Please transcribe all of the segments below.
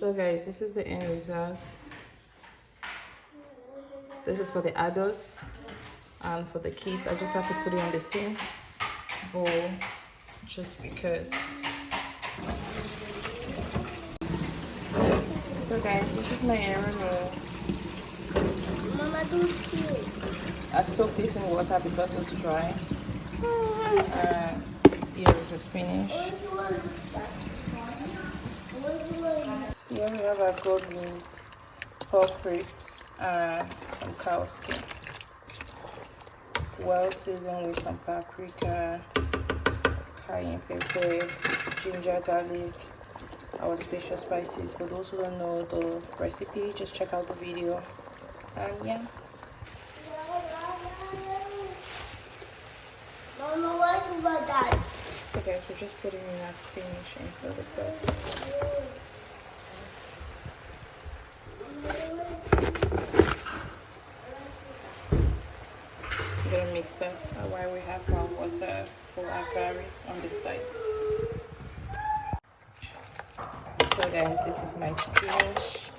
So guys, this is the end result. This is for the adults, and for the kids I just have to put it on the same bowl just because. So guys, this is my Eru roll. Mama, don't you? I soaked this in water because it's dry. Here is the spinach. Here we have our goat meat, pork ribs, and some cow skin. Well seasoned with some paprika, cayenne pepper, ginger, garlic, our special spices. For those who don't know the recipe, just check out the video. And yeah. Mama, what's about that? So guys, we're just putting in our spinach inside the pot. We're gonna mix that while we have our water for our curry on the sides. So guys, this is my spinach.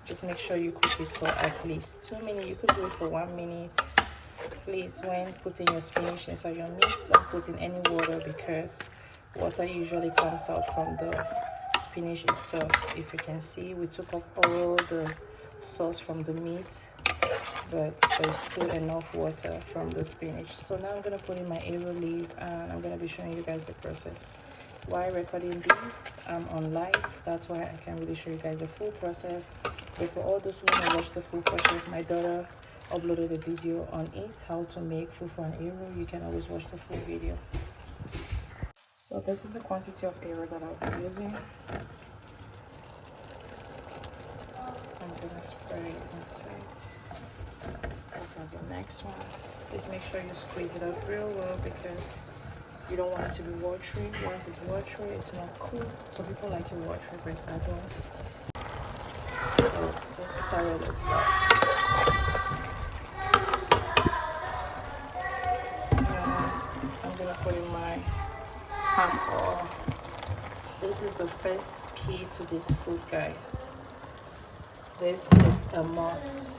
Just make sure you cook it for at least 2 minutes. You could do it for 1 minute. Please, when putting your spinach inside your meat, don't put in any water because water usually comes out from the spinach itself. If you can see, we took off all the sauce from the meat, but there's still enough water from the spinach. So now I'm gonna put in my Eru leaf and I'm gonna be showing you guys the process. While recording this, I'm on live, that's why I can really show you guys the full process. But for all those who want to watch the full process, my daughter uploaded a video on it, how to make fufu and Eru. You can always watch the full video. So this is the quantity of Eru that I'll be using. I'm gonna spray it inside. I'll the next one. Please make sure you squeeze it up real well because you don't want it to be watery. Once it's watery, it's not cool. So people like it watery, but I don't. So this is how it looks like. I'm gonna put in my palm oil. This is the first key to this food, guys. This is a must.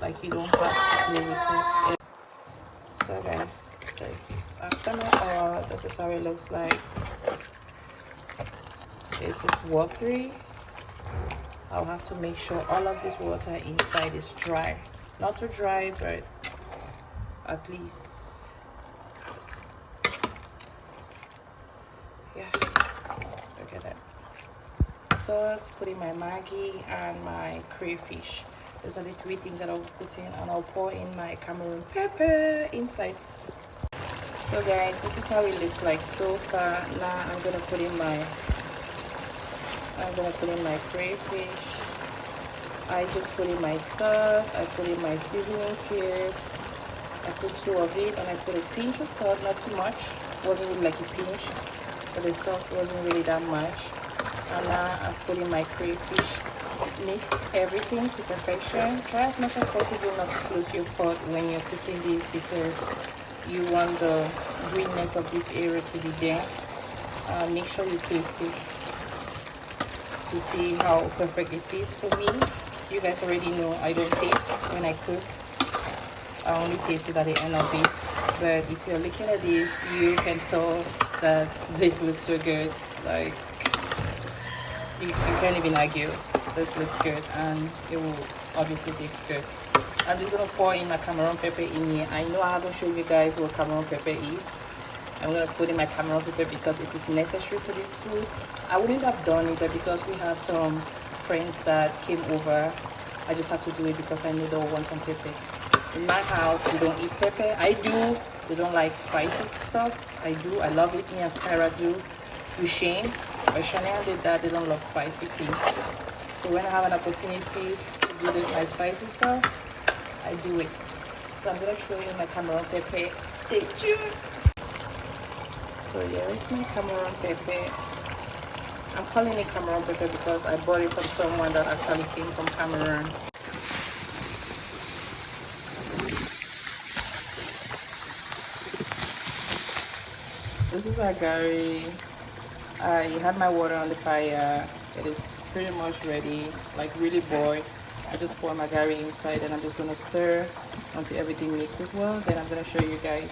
Like, you don't have to play with it. So guys, this is after my oil. This is how it looks like. It is watery. I'll have to make sure all of this water inside is dry. Not too dry, but at least, yeah, look at that. Salt, put in my Maggi and my crayfish. Those are the 3 things that I'll put in, and I'll pour in my Cameroon pepper inside. So guys, this is how it looks like so far. Now I'm gonna put in my crayfish. I just put in my salt, I put in my seasoning cube, I put 2 of it, and I put a pinch of salt, not too much. It wasn't really like a pinch, but the salt wasn't really that much. And now I put in my crayfish. Mixed everything to perfection. Try as much as possible not to close your pot when you're cooking this because you want the greenness of this area to be there. Make sure you taste it to see how perfect it is. For me, you guys already know I don't taste when I cook. I only taste it at the end of it. But if you're looking at this, you can tell that this looks so good. Like, you can't even argue. This looks good and it will obviously taste good. I'm just gonna pour in my Cameroon pepper in here. I know I haven't shown you guys what Cameroon pepper is. I'm gonna put in my Cameroon pepper because it is necessary for this food. I wouldn't have done it, but because we have some friends that came over, I just have to do it because I know they'll want some pepper. In my house, we don't eat pepper. I do. They don't like spicy stuff. I do. I love it. Me and Skyra do. With Shane. But Chanel did that. They don't love spicy things. So when I have an opportunity to do this, my spicy stuff, I do it. So I'm going to show you my Cameroon pepper. Stay tuned. So here is my Cameroon pepper. I'm calling it Cameroon pepper because I bought it from someone that actually came from Cameroon. This is our Garri. I had my water on the fire. It is pretty much ready, like really boiled. I just pour my garri inside and I'm just gonna stir until everything mixes well. Then I'm gonna show you guys.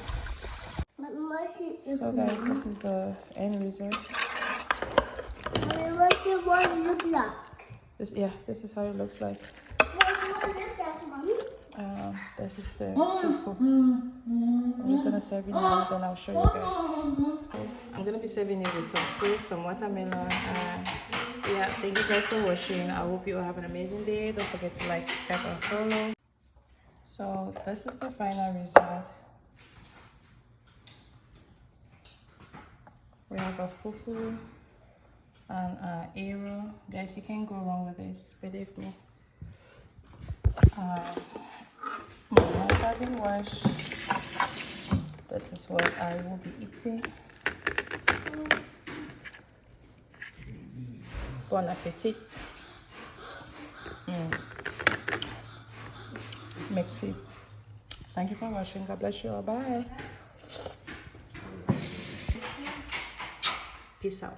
So guys, this is the end result. What it look like? This is how it looks like. What looks like, Mommy? This is the fufu. I'm just gonna serve it now, then I'll show you guys. I'm gonna be serving it with some fruit, some watermelon. Yeah, thank you guys for watching. I hope you all have an amazing day. Don't forget to like, subscribe, and follow. So this is the final result. We have a fufu and Eru. Guys, you can't go wrong with this, believe me. My hands have been washed. This is what I will be eating. Bon appetit. Merci. Thank you for watching. God bless you all. Bye. Peace out.